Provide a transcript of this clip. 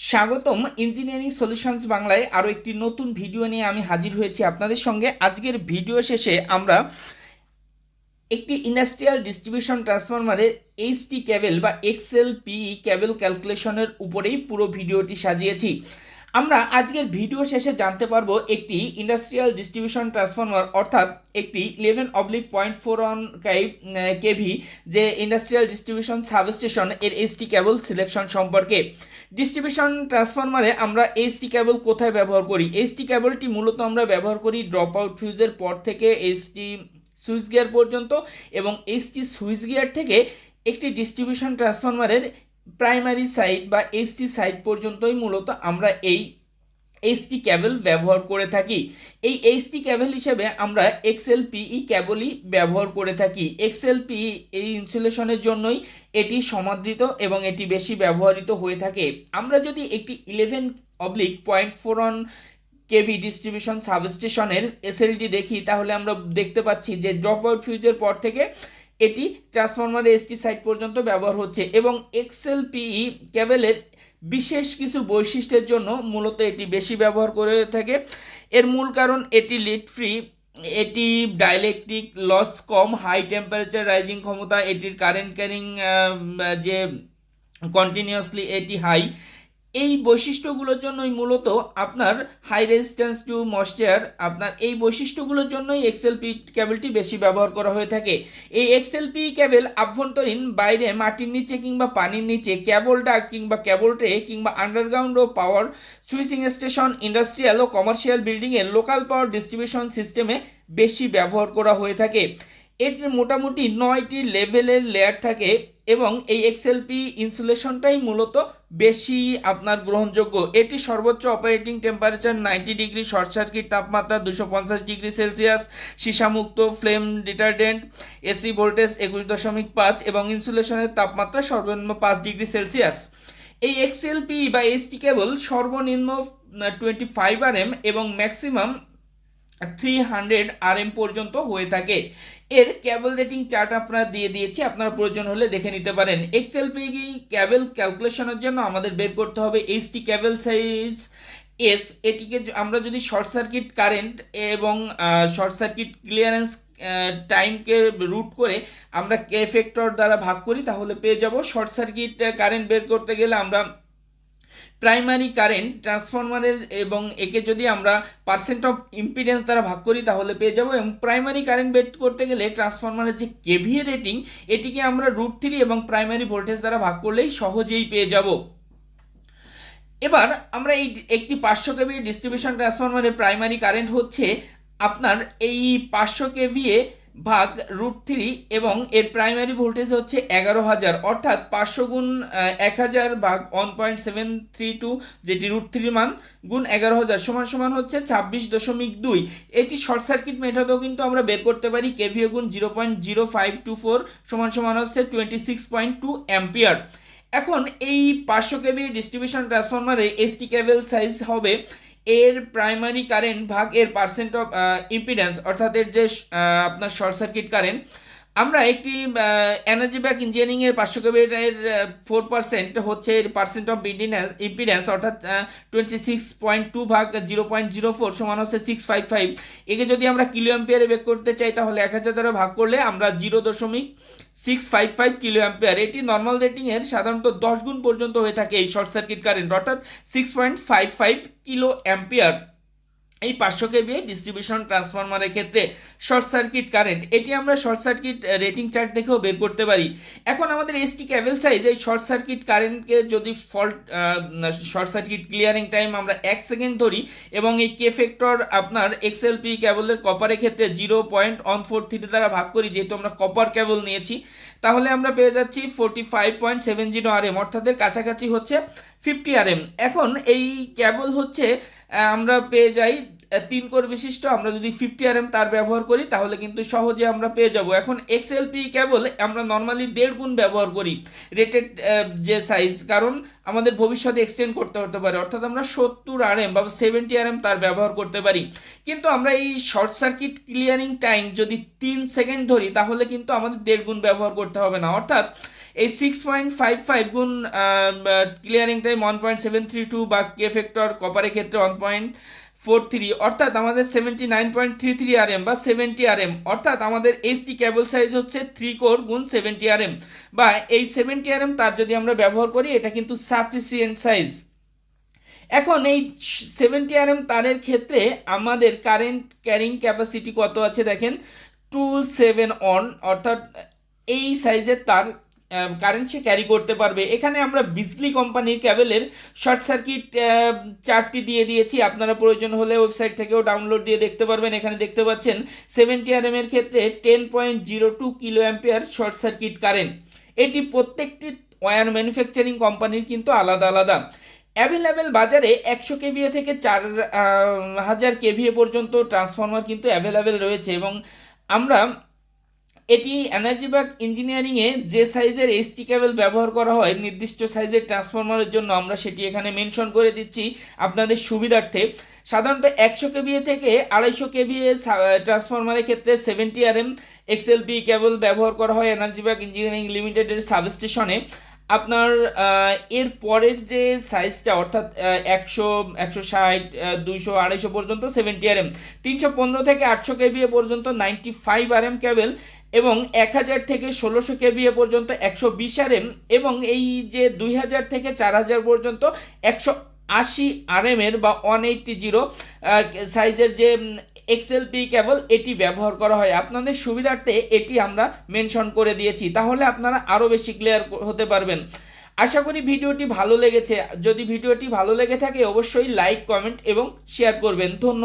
স্বাগতম engineering solutions বাংলায় আরও একটি নতুন ভিডিও নিয়ে আমি হাজির হয়েছি আপনাদের সঙ্গে। আজকের ভিডিও শেষে আমরা একটি ইন্ডাস্ট্রিয়াল ডিস্ট্রিবিউশন ট্রান্সফরমারের এইচটি কেবল বা XLPE কেবল ক্যালকুলেশনের উপরেই পুরো ভিডিওটি সাজিয়েছি। আমরা আজকের ভিডিও শেষে জানতে পারবো একটি ইন্ডাস্ট্রিয়াল ডিস্ট্রিবিউশন ট্রান্সফরমার অর্থাৎ একটি 11/0.41 কেভি যে ইন্ডাস্ট্রিয়াল ডিস্ট্রিবিউশন সাবস্টেশন এর এইচটি কেবল সিলেকশন সম্পর্কে। ডিস্ট্রিবিউশন ট্রান্সফরমারে আমরা এইচটি কেবল কোথায় ব্যবহার করি? এইচটি কেবলটি মূলত আমরা ব্যবহার করি ড্রপ আউট ফিউজের পর থেকে এইচটি সুইচ গিয়ার পর্যন্ত, এবং এইচটি সুইচ গিয়ার থেকে একটি ডিস্ট্রিবিউশন ট্রান্সফরমারের প্রাইমারি সাইড বা এইচটি সাইড পর্যন্তই মূলত আমরা এই এইচটি কেবল ব্যবহার করে থাকি। এই এইচটি কেবল হিসেবে আমরা XLPE কেবলই ব্যবহার করে থাকি। XLPE এই ইনসুলেশনের জন্যই এটি সমাদৃত এবং এটি বেশি ব্যবহৃত হয়ে থাকে। আমরা যদি একটি 11/0.41 কেভি ডিস্ট্রিবিউশন সাবস্টেশনের এসএলডি দেখি, তাহলে আমরা দেখতে পাচ্ছি যে ড্রপ আউট ফিউজের পর থেকে এটি ট্রান্সফরমারের এসটি সাইড পর্যন্ত ব্যবহার হচ্ছে, এবং XLPE কেবলের বিশেষ কিছু বৈশিষ্ট্যের জন্য মূলত এটি বেশি ব্যবহার করে থাকে। এর মূল কারণ এটি লিড ফ্রি, এটি ডাইলেকট্রিক লস কম, হাই টেম্পারেচার রাইজিং ক্ষমতা, এটির কারেন্ট ক্যারিং যে কন্টিনিউয়াসলি এটি হাই। এই বৈশিষ্ট্যগুলোর জন্যই মূলত আপনার হাই রেজিস্ট্যান্স টু ময়েশ্চার, আপনার এই বৈশিষ্ট্যগুলোর জন্যই XLPE কেবলটি বেশি ব্যবহার করা হয়ে থাকে। এই XLPE কেবল আভ্যন্তরীণ, বাইরে মাটির নিচে কিংবা পানির নিচে, কেবল ডাক কিংবা কেবল ট্রে কিংবা আন্ডারগ্রাউন্ড ও পাওয়ার সুইচিং স্টেশন, ইন্ডাস্ট্রিয়াল ও কমার্শিয়াল বিল্ডিংয়ের লোকাল পাওয়ার ডিস্ট্রিবিউশন সিস্টেমে বেশি ব্যবহার করা হয়ে থাকে। এটির মোটামুটি 9টি লেভেলের লেয়ার থাকে, এবং এই XLPE ইনসুলেশনটাই মূলত বেশি আপনার গ্রহণযোগ্য। এটি সর্বোচ্চ operating temperature 90 degree, short circuit তাপমাত্রা 250 ডিগ্রি সেলসিয়াস, সীসামুক্ত, ফ্লেম ডিটারডেন্ট, এসি ভোল্টেজ 21.5 এবং ইনসুলেশনের তাপমাত্রা সর্বনিম্ন 5 ডিগ্রি সেলসিয়াস। এই XLPE বা এইচটি কেবল সর্বনিম্ন 25 RM এবং ম্যাক্সিমাম 300 RM পর্যন্ত হয়ে থাকে। এর কেবল রেটিং চার্ট আপনারা দিয়ে দিয়েছি, আপনারা প্রয়োজন হলে দেখে নিতে পারেন। XLPE কেবল ক্যালকুলেশনের জন্য আমাদের বের করতে হবে এইচটি কেবল সাইজ এস। এটিকে আমরা যদি শর্ট সার্কিট কারেন্ট এবং শর্ট সার্কিট ক্লিয়ারেন্স টাইমকে রুট করে আমরা কে ফ্যাক্টর দ্বারা ভাগ করি, তাহলে পেয়ে যাব শর্ট সার্কিট কারেন্ট বের করতে গেলে আমরা প্রাইমারি কারেন্ট ট্রান্সফরমারের, এবং একে যদি আমরা পার্সেন্ট অফ ইম্পিডেন্স দ্বারা ভাগ করি তাহলে পেয়ে যাব। এবং প্রাইমারি কারেন্ট বের করতে গেলে ট্রান্সফরমারের যে কেভিএ রেটিং, এটিকে আমরা √3 এবং প্রাইমারি ভোল্টেজ দ্বারা ভাগ করলেই সহজেই পেয়ে যাব। এবার আমরা এই একটি 500 কেভি ডিস্ট্রিবিউশন ট্রান্সফরমারের প্রাইমারি কারেন্ট হচ্ছে আপনার এই 500 কেভিএ ভাগ √3, এবং এর প্রাইমারি ভোল্টেজ হচ্ছে 11,000, অর্থাৎ 500 গুণ 1000 ভাগ 1.732, যেটি √3 মান, গুণ 11,000 সমান হচ্ছে 26.2। এটি শর্ট সার্কিট মেথডেও কিন্তু আমরা বের করতে পারি। কেভিএ গুণ 0.0524 সমান হচ্ছে 26.2 অ্যাম্পিয়ার। এখন এই 500 কেভি ডিস্ট্রিবিউশন ট্রান্সফরমারে এইচটি কেবল সাইজ হবে এর প্রাইমারি কারেন্ট ভাগ এর পার্সেন্ট অফ ইম্পিডেন্স, অর্থাৎ এর যে আপনার শর্ট সার্কিট কারেন্ট। আমরা একটি এনার্জি ব্যাক ইঞ্জিনিয়ারিং এর 500 কেভির 4% হচ্ছে এর পার্সেন্ট অফ ইম্পিডেন্স, অর্থাৎ 26.2 ভাগ 0.04 সমান হচ্ছে 655। একে যদি আমরা কিলো অ্যাম্পিয়ারে বের করতে চাই তাহলে 1000 দ্বারা ভাগ করলে আমরা 0.655 কিলো অ্যাম্পিয়ার। এটি নর্মাল রেটিং এর সাধারণত 10 গুণ পর্যন্ত হয়ে থাকে এই শর্ট সার্কিট কারেন্ট, অর্থাৎ 6.55 কিলো অ্যাম্পিয়ার। এই 500 কেভিএ ডিস্ট্রিবিউশন ট্রান্সফরমারের ক্ষেত্রে শর্ট সার্কিট কারেন্ট, এটি আমরা শর্ট সার্কিট রেটিং চার্ট দেখেও বের করতে পারি। এখন আমাদের এইচটি কেবল সাইজ এই শর্ট সার্কিট কারেন্টকে যদি শর্ট সার্কিট ক্লিয়ারিং টাইম আমরা 1 সেকেন্ড ধরি, এবং এই কে ফ্যাক্টর আপনার XLPE কেবলের কপারের ক্ষেত্রে 0.143 দ্বারা ভাগ করি, যেহেতু আমরা কপার কেবল নিয়েছি, তাহলে আমরা পেয়ে যাচ্ছি 45.70 RM, অর্থাৎ এর কাছাকাছি হচ্ছে 50 RM। এখন এই কেবল হচ্ছে আমরা পেয়ে যাই 3 কোর বিশিষ্ট। আমরা যদি 50 RM তার ব্যবহার করি তাহলে কিন্তু সহজে আমরা পেয়ে যাব। এখন XLPE কেবল আমরা নর্মালি 1.5 গুণ ব্যবহার করি রেটেড যে সাইজ, কারণ আমাদের ভবিষ্যতে এক্সটেন্ড করতে হতে পারে, অর্থাৎ আমরা 70 RM বা 70 RM তার ব্যবহার করতে পারি। কিন্তু আমরা এই শর্ট সার্কিট ক্লিয়ারিং টাইম যদি 3 সেকেন্ড ধরি তাহলে কিন্তু আমাদের 1.5 গুণ ব্যবহার করতে হবে না, অর্থাৎ এই 6.55 গুণ ক্লিয়ারিং টাইম 1.732 বা কে ফ্যাক্টর কপারের ক্ষেত্রে 1.43, অর্থাৎ আমাদের 79.33 আরএম বা 70 আরএম, অর্থাৎ আমাদের এইচটি কেবল সাইজ হচ্ছে 3 কোর গুণ 70 আরএম, বা এই 70 আরএম তার যদি আমরা ব্যবহার করি এটা কিন্তু সাফিসিয়েন্ট সাইজ। এখন এই 70 আরএম তারের ক্ষেত্রে আমাদের কারেন্ট ক্যারিং ক্যাপাসিটি কত আছে দেখেন, 27 অন, অর্থাৎ এই সাইজের তার কারেন্ট সে ক্যারি করতে পারবে। এখানে আমরা বিজলি কোম্পানির ক্যাবেলের শর্ট সার্কিট চার্টটি দিয়ে দিয়েছি, আপনারা প্রয়োজন হলে ওয়েবসাইট থেকেও ডাউনলোড দিয়ে দেখতে পারবেন। এখানে দেখতে পাচ্ছেন 70 আরএম এর ক্ষেত্রে 10.02 kilo ampere short circuit current. এটি প্রত্যেকটি ওয়্যার ম্যানুফ্যাকচারিং কোম্পানির কিন্তু আলাদা আলাদা। অ্যাভেলেবেল বাজারে 100 কেভিএ থেকে 4000 কেভিএ পর্যন্ত ট্রান্সফরমার কিন্তু অ্যাভেলেবেল রয়েছে, এবং আমরা এটি এনার্জি ব্যাক ইঞ্জিনিয়ারিংয়ে যে সাইজের এইচটি কেবল ব্যবহার করা হয় নির্দিষ্ট সাইজের ট্রান্সফরমারের জন্য আমরা সেটি এখানে মেনশন করে দিচ্ছি আপনাদের সুবিধার্থে। সাধারণত 100 কেভিএ থেকে 250 কেভিএ ট্রান্সফরমারের ক্ষেত্রে 70 আরএম XLPE কেবল ব্যবহার করা হয় এনার্জি ব্যাক ইঞ্জিনিয়ারিং লিমিটেডের সাবস্টেশনে। আপনার এর পরের যে সাইজটা অর্থাৎ 100, 160, 200, 250 পর্যন্ত 70 আরএম, 315 থেকে 800 কেভিএ পর্যন্ত 95 আরএম কেবল, এবং 1000 থেকে 1600 কেভিএ পর্যন্ত 120 আরএম, এবং এই যে 2000 থেকে 4000 পর্যন্ত 180 আরএম এর বা 180 সাইজের যে XLPE কেবল এটি ব্যবহার করা হয়। আপনাদের সুবিধার্থে এটি আমরা মেনশন করে দিয়েছি, তাহলে আপনারা আরও বেশি ক্লিয়ার হতে পারবেন। আশা করি ভিডিওটি ভালো লেগেছে। যদি ভিডিওটি ভালো লেগে থাকে অবশ্যই লাইক, কমেন্ট এবং শেয়ার করবেন। ধন্যবাদ।